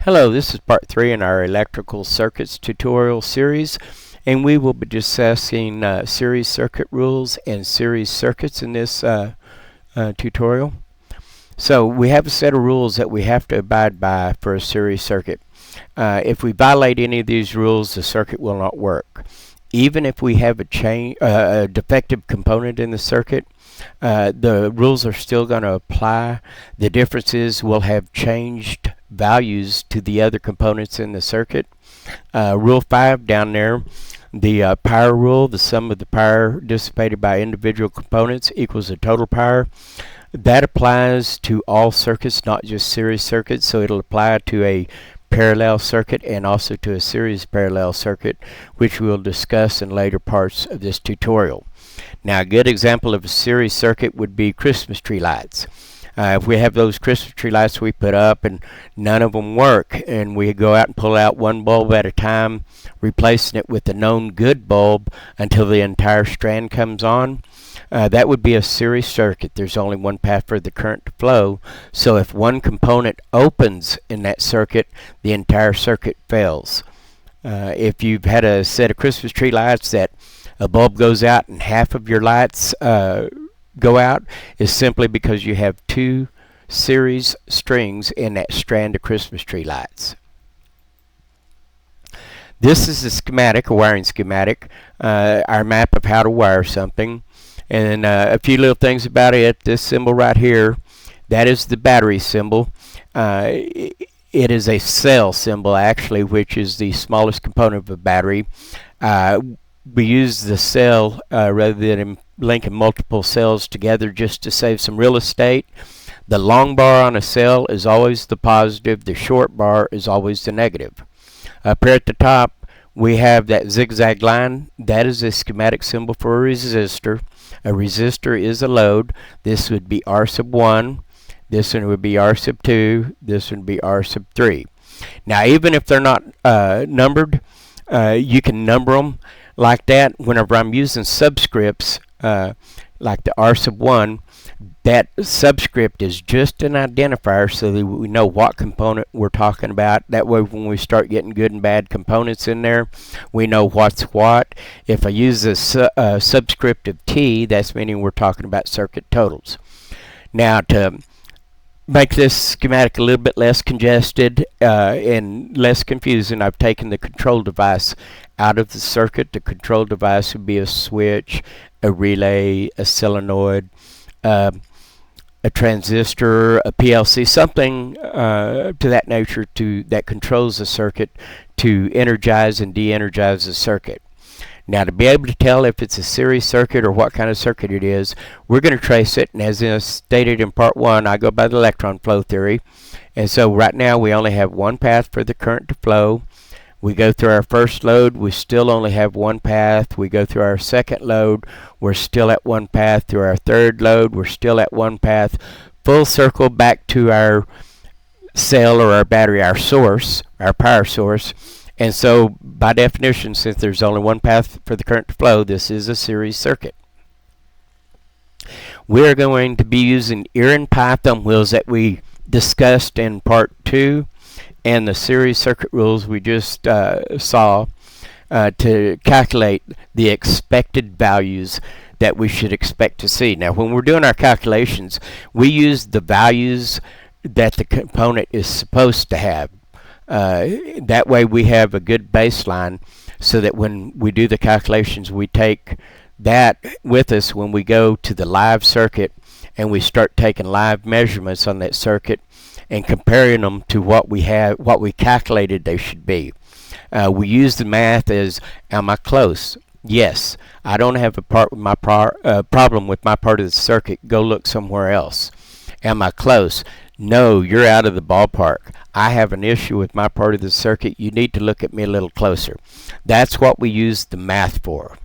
Hello, this is part 3 in our electrical circuits tutorial series, and we will be discussing series circuit rules and series circuits in this tutorial. So we have a set of rules that we have to abide by for a series circuit. If we violate any of these rules, the circuit will not work. Even if we have a defective component in the circuit, the rules are still going to apply. The difference is we'll have changed values to the other components in the circuit. Rule 5 down there, the power rule, the sum of the power dissipated by individual components equals the total power. That applies to all circuits, not just series circuits, so it'll apply to a parallel circuit and also to a series parallel circuit, which we'll discuss in later parts of this tutorial. Now, a good example of a series circuit would be Christmas tree lights. If we have those Christmas tree lights we put up and none of them work, and we go out and pull out one bulb at a time, replacing it with a known good bulb until the entire strand comes on, that would be a series circuit. There's only one path for the current to flow, so if one component opens in that circuit, the entire circuit fails. If you've had a set of Christmas tree lights that a bulb goes out and half of your lights go out, is simply because you have two series strings in that strand of Christmas tree lights. This is a schematic, a wiring schematic, our map of how to wire something. And a few little things about it. This symbol right here, that is the battery symbol. It is a cell symbol, actually, which is the smallest component of a battery. We use the cell rather than linking multiple cells together just to save some real estate. The long bar on a cell is always the positive. The short bar is always the negative. Up here at the top, we have that zigzag line. That is a schematic symbol for a resistor. A resistor is a load. This would be R sub 1. This one would be R sub 2. This one would be R sub 3. Now, even if they're not numbered, you can number them like that. Whenever I'm using subscripts, like the R sub 1, that subscript is just an identifier so that we know what component we're talking about. That way, when we start getting good and bad components in there, we know what's what. If I use a subscript of T, that's meaning we're talking about circuit totals. Now, to make this schematic a little bit less congested and less confusing, I've taken the control device out of the circuit. The control device would be a switch, a relay, a solenoid, a transistor, a PLC, something to that nature that controls the circuit to energize and de-energize the circuit. Now, to be able to tell if it's a series circuit or what kind of circuit it is, we're going to trace it, and as stated in part 1, I go by the electron flow theory. And so right now we only have one path for the current to flow. We go through our first load, we still only have one path. We go through our second load, we're still at one path. Through our third load, we're still at one path. Full circle back to our cell or our battery, our source, our power source. And so, by definition, since there's only one path for the current to flow, this is a series circuit. We're going to be using ear and pie thumb wheels that we discussed in part 2. And the series circuit rules we just saw to calculate the expected values that we should expect to see. Now, when we're doing our calculations, we use the values that the component is supposed to have. That way we have a good baseline so that when we do the calculations, we take that with us when we go to the live circuit and we start taking live measurements on that circuit and comparing them to what we calculated they should be. We use the math as, am I close? Yes. I don't have a problem with my part of the circuit. Go look somewhere else. Am I close? No, you're out of the ballpark. I have an issue with my part of the circuit. You need to look at me a little closer. That's what we use the math for.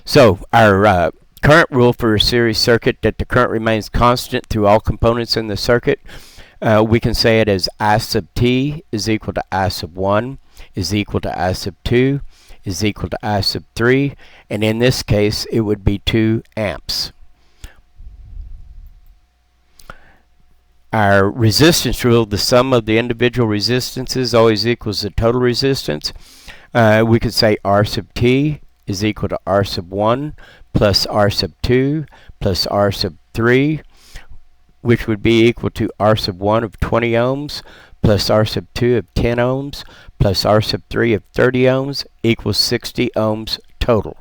So our current rule for a series circuit, that the current remains constant through all components in the circuit, we can say it as I sub t is equal to I sub 1 is equal to I sub 2 is equal to I sub 3, and in this case it would be 2 amps. Our resistance rule, the sum of the individual resistances always equals the total resistance. We could say R sub t is equal to R sub 1 plus R sub 2 plus R sub 3, which would be equal to R sub 1 of 20 ohms plus R sub 2 of 10 ohms plus R sub 3 of 30 ohms equals 60 ohms total.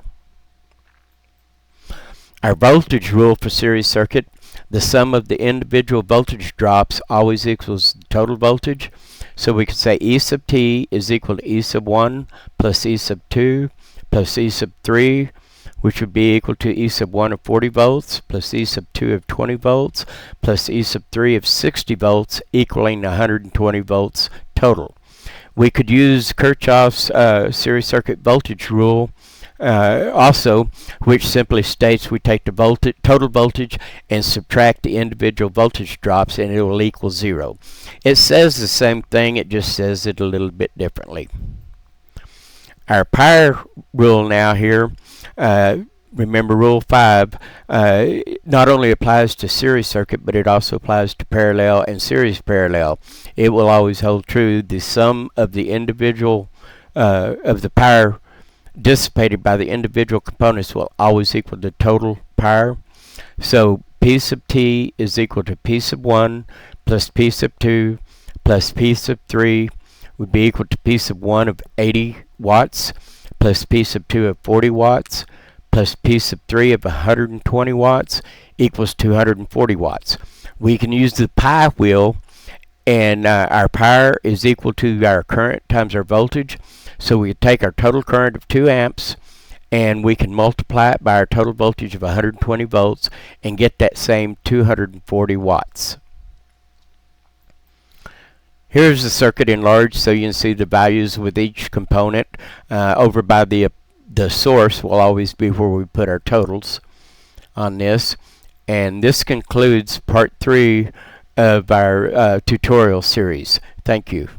Our voltage rule for series circuit, the sum of the individual voltage drops always equals the total voltage. So we could say E sub t is equal to E sub 1 plus E sub 2 plus E sub 3, which would be equal to E sub 1 of 40 volts plus E sub 2 of 20 volts plus E sub 3 of 60 volts, equaling 120 volts total. We could use Kirchhoff's series circuit voltage rule also, which simply states we take the total voltage and subtract the individual voltage drops and it will equal 0. It says the same thing, it just says it a little bit differently. Our power rule now here, remember rule 5, not only applies to series circuit, but it also applies to parallel and series parallel. It will always hold true. The sum of the individual, of the power dissipated by the individual components will always equal the total power. So P sub t is equal to P sub 1 plus P sub 2 plus P sub 3 would be equal to P sub 1 of 80 watts plus P sub 2 of 40 watts plus P sub 3 of 120 watts equals 240 watts. We can use the pi wheel, and our power is equal to our current times our voltage. So we take our total current of 2 amps and we can multiply it by our total voltage of 120 volts and get that same 240 watts. Here's the circuit enlarged so you can see the values with each component. Over by the source will always be where we put our totals on this. And this concludes part 3 of our tutorial series. Thank you.